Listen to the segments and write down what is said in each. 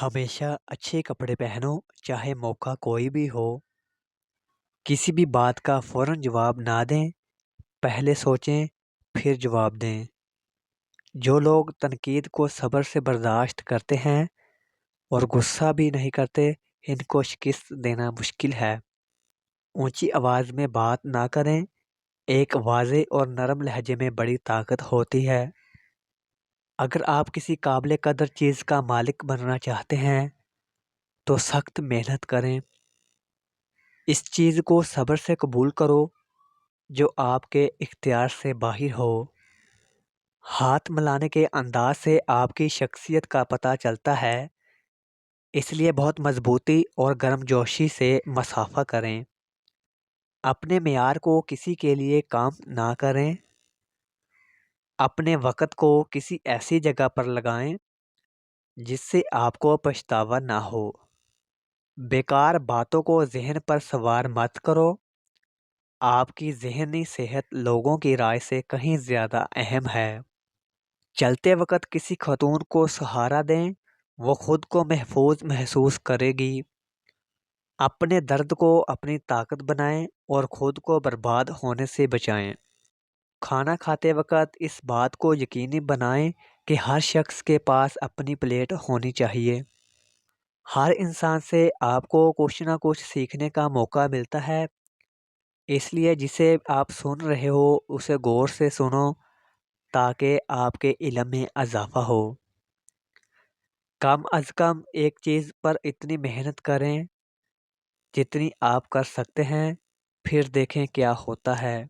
हमेशा अच्छे कपड़े पहनो, चाहे मौका कोई भी हो। किसी भी बात का फौरन जवाब ना दें, पहले सोचें फिर जवाब दें। जो लोग तनकीद को सब्र से बर्दाश्त करते हैं और गुस्सा भी नहीं करते, इनको शिकस्त देना मुश्किल है। ऊंची आवाज़ में बात ना करें, एक वाज़े और नरम लहजे में बड़ी ताकत होती है। अगर आप किसी काबिल कदर चीज़ का मालिक बनना चाहते हैं तो सख्त मेहनत करें। इस चीज़ को सब्र से कबूल करो जो आपके इख्तियार से बाहर हो। हाथ मिलाने के अंदाज से आपकी शख्सियत का पता चलता है, इसलिए बहुत मजबूती और गर्मजोशी से मसाफा करें। अपने मेयार को किसी के लिए काम ना करें। अपने वक़्त को किसी ऐसी जगह पर लगाएं जिससे आपको पछतावा ना हो। बेकार बातों को ज़हन पर सवार मत करो। आपकी ज़हनी सेहत लोगों की राय से कहीं ज़्यादा अहम है। चलते वक़्त किसी खातून को सहारा दें, वो खुद को महफूज महसूस करेगी। अपने दर्द को अपनी ताकत बनाएं और खुद को बर्बाद होने से बचाएं। खाना खाते वक़्त इस बात को यकीनी बनाएं कि हर शख्स के पास अपनी प्लेट होनी चाहिए। हर इंसान से आपको कुछ ना कुछ सीखने का मौका मिलता है, इसलिए जिसे आप सुन रहे हो उसे गौर से सुनो ताकि आपके इल्म में इजाफा हो। कम अज़ कम एक चीज़ पर इतनी मेहनत करें जितनी आप कर सकते हैं, फिर देखें क्या होता है।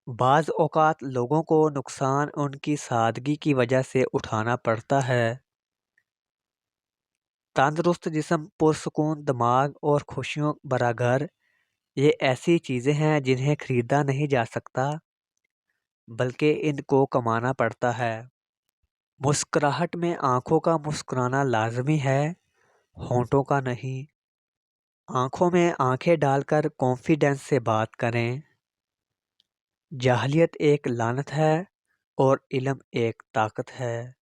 बाज़ औक़ात लोगों को नुकसान उनकी सादगी की वजह से उठाना पड़ता है। तंदुरुस्त जिस्म, पुरसुकून दिमाग और खुशियों भरा घर, ये ऐसी चीज़ें हैं जिन्हें ख़रीदा नहीं जा सकता, बल्कि इनको कमाना पड़ता है। मुस्कुराहट में आंखों का मुस्कुराना लाजमी है, होंठों का नहीं। आंखों में आंखें डालकर कॉन्फिडेंस से बात करें। जाहलियत एक लानत है और इल्म एक ताकत है।